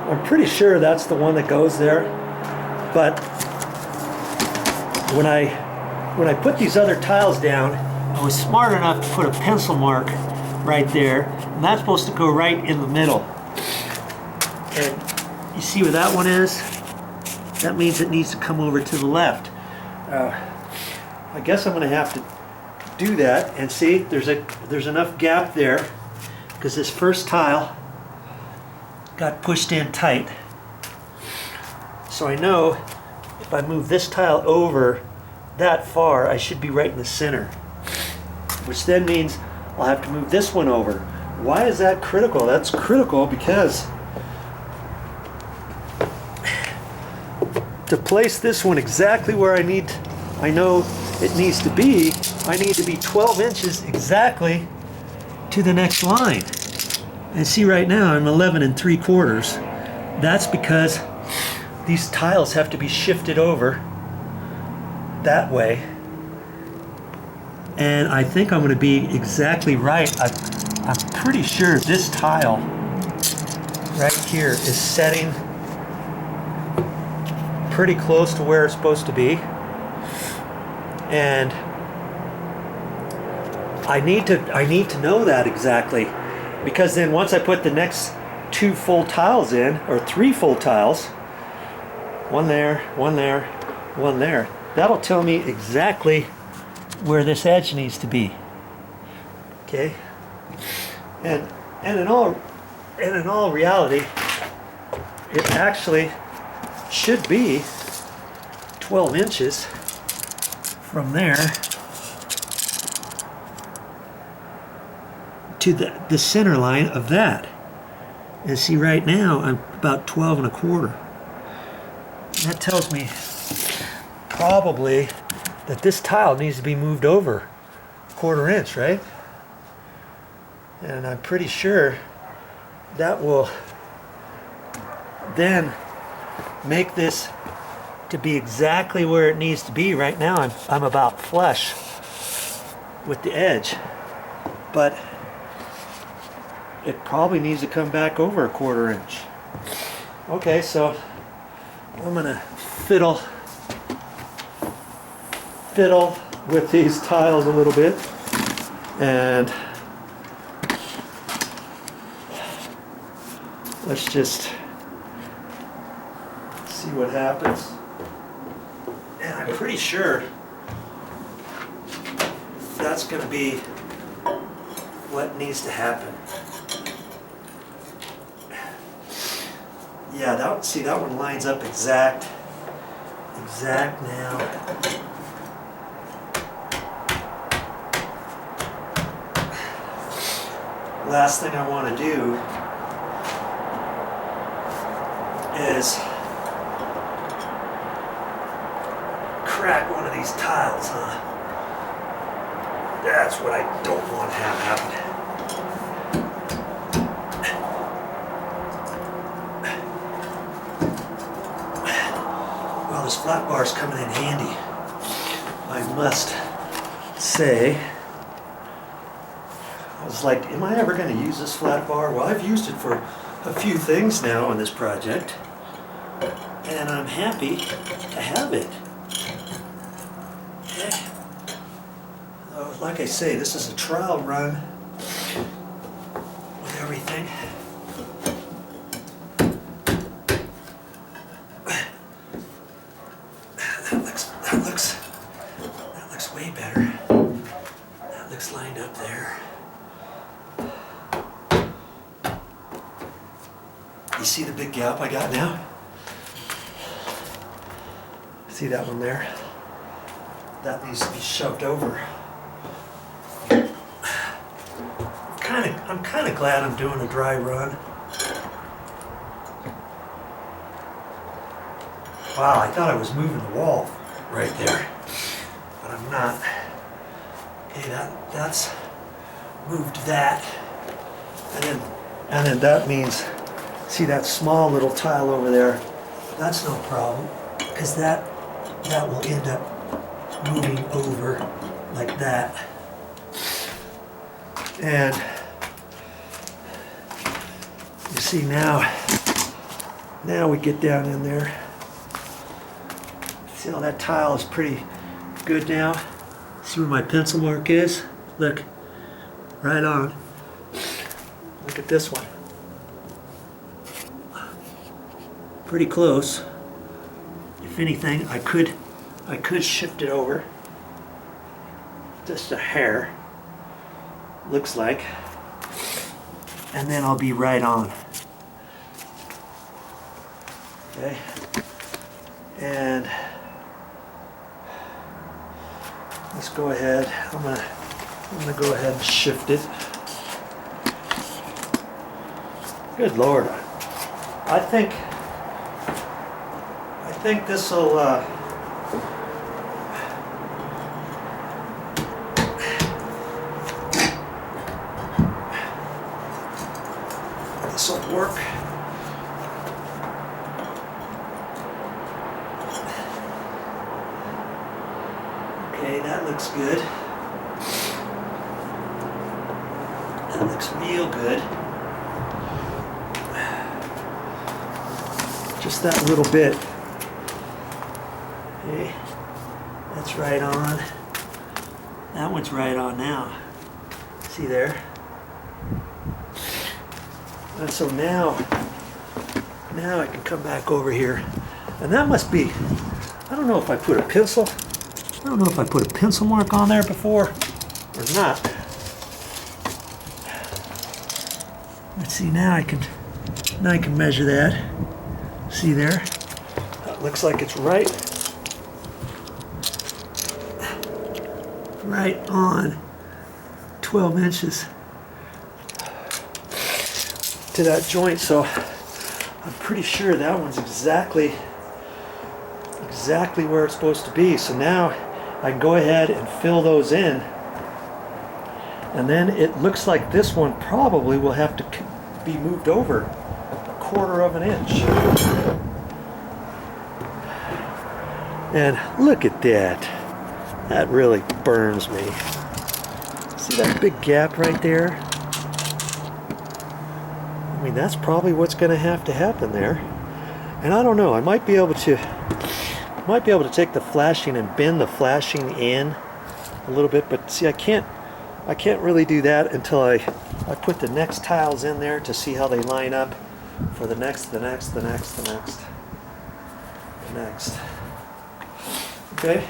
I'm pretty sure that's the one that goes there. But when I put these other tiles down, I was smart enough to put a pencil mark right there, and that's supposed to go right in the middle. And you see where that one is? That means it needs to come over to the left. I guess I'm going to have to do that, and see, there's enough gap there because this first tile got pushed in tight. So I know if I move this tile over that far, I should be right in the center, which then means I'll have to move this one over. Why is that critical? That's critical because to place this one exactly where I know it needs to be, I need to be 12 inches exactly to the next line. And see, right now I'm 11 3/4. That's because these tiles have to be shifted over that way. And I think I'm going to be exactly right. I'm pretty sure this tile right here is setting pretty close to where it's supposed to be. And I need to know that exactly, because then once I put the next 2 full tiles in, or 3 full tiles, one there, one there, one there, that'll tell me exactly where this edge needs to be. Okay? And in all reality, it actually should be 12 inches from there to the center line of that. And see, right now I'm about 12 1/4. That tells me probably that this tile needs to be moved over 1/4 inch, right? And I'm pretty sure that will then make this to be exactly where it needs to be. Right now I'm about flush with the edge, but it probably needs to come back over 1/4 inch. Okay, so I'm gonna fiddle with these tiles a little bit, and let's just see what happens. And I'm pretty sure that's going to be what needs to happen. Yeah, that one lines up exact now. Last thing I want to do is crack one of these tiles, huh? That's what I don't want to have happen. Well, this flat bar is coming in handy, I must say. I was like, am I ever going to use this flat bar? Well, I've used it for a few things now on this project, and I'm happy to have it. Okay. Like I say, this is a trial run with everything. That looks way better. That looks lined up there. You see the big gap I got now? See that one there? That needs to be shoved over. I'm kind of glad I'm doing a dry run. Wow, I thought I was moving the wall right there, but I'm not. Okay, that's moved that, and then that means, see that small little tile over there? That's no problem, because that will end up moving over like that. And you see now, Now we get down in there. See how that tile is pretty good now? See where my pencil mark is? Look, right on. Look at this one. Pretty close. If anything, I could shift it over just a hair, looks like, and then I'll be right on. Okay, and let's go ahead. I'm gonna go ahead and shift it. Good Lord, I think this will work. Okay, that looks good. That looks real good. Just that little bit. Okay, that's right on. That one's right on now. See there? And so now I can come back over here. And that must be, I don't know if I put a pencil mark on there before or not. Let's see, now I can measure that. See there? That looks like it's right on 12 inches to that joint, so I'm pretty sure that one's exactly where it's supposed to be. So now I can go ahead and fill those in, and then it looks like this one probably will have to be moved over 1/4 of an inch. And look at that. That really burns me. See that big gap right there? I mean, that's probably what's going to happen there. And I don't know, I might be able to take the flashing and bend the flashing in a little bit, but see, I can't really do that until I put the next tiles in there to see how they line up for the next. Okay,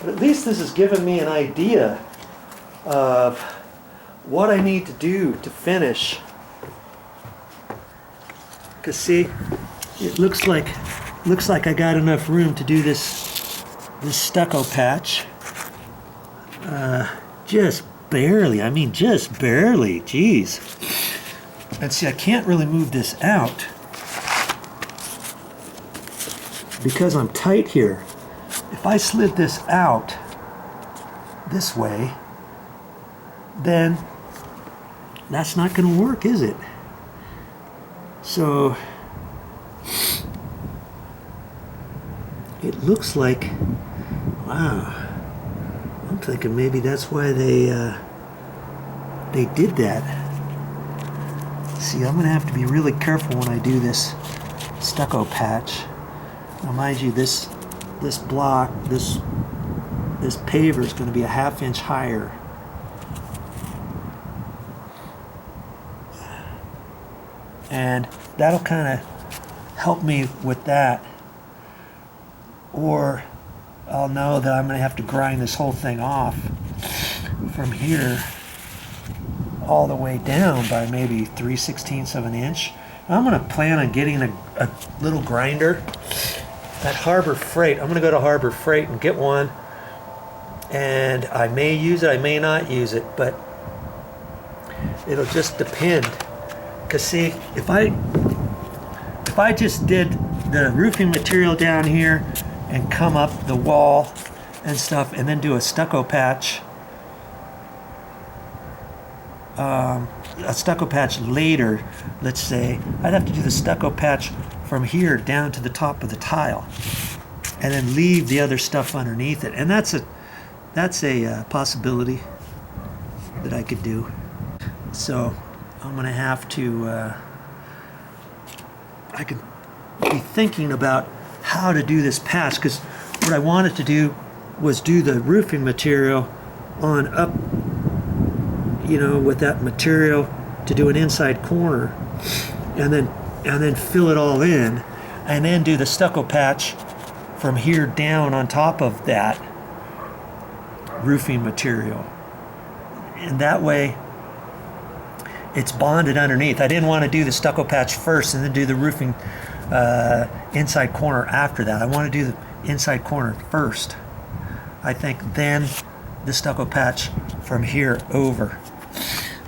but at least this has given me an idea of what I need to do to finish. Because see, it looks like I got enough room to do this stucco patch. Just barely. I mean, just barely. Jeez. And see, I can't really move this out because I'm tight here. If I slid this out this way, then that's not going to work, is it? So it looks like, wow, I'm thinking maybe that's why they did that. See, I'm going to have to be really careful when I do this stucco patch. Now mind you, this block, this paver is going to be a 1/2 inch higher. And that'll kind of help me with that. Or I'll know that I'm going to have to grind this whole thing off from here all the way down by maybe 3/16 of an inch. I'm going to plan on getting a little grinder at Harbor Freight. I'm going to go to Harbor Freight and get one. And I may use it, I may not use it, but it'll just depend. Because see, if I just did the roofing material down here and come up the wall and stuff and then do a stucco patch, later, let's say, I'd have to do the stucco patch from here down to the top of the tile and then leave the other stuff underneath it. And that's a possibility that I could do. So I'm gonna have to, I can be thinking about how to do this patch, because what I wanted to do was do the roofing material on up, you know, with that material to do an inside corner, and then fill it all in, and then do the stucco patch from here down on top of that roofing material. And that way it's bonded underneath. I didn't want to do the stucco patch first and then do the roofing inside corner after that. I want to do the inside corner first, I think, then the stucco patch from here over.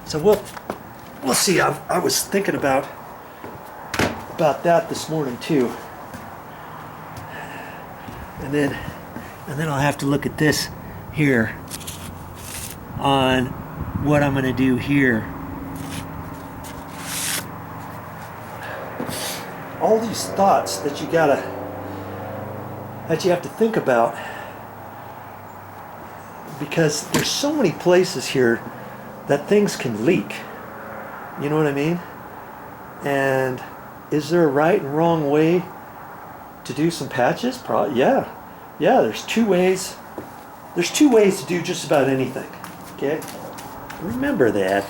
So we'll see. I was thinking about that this morning too. And then I'll have to look at this here on what I'm going to do here. All these thoughts that you have to think about, because there's so many places here that things can leak. You know what I mean? And is there a right and wrong way to do some patches? Probably, yeah. There's two ways. There's two ways to do just about anything. Okay, remember that.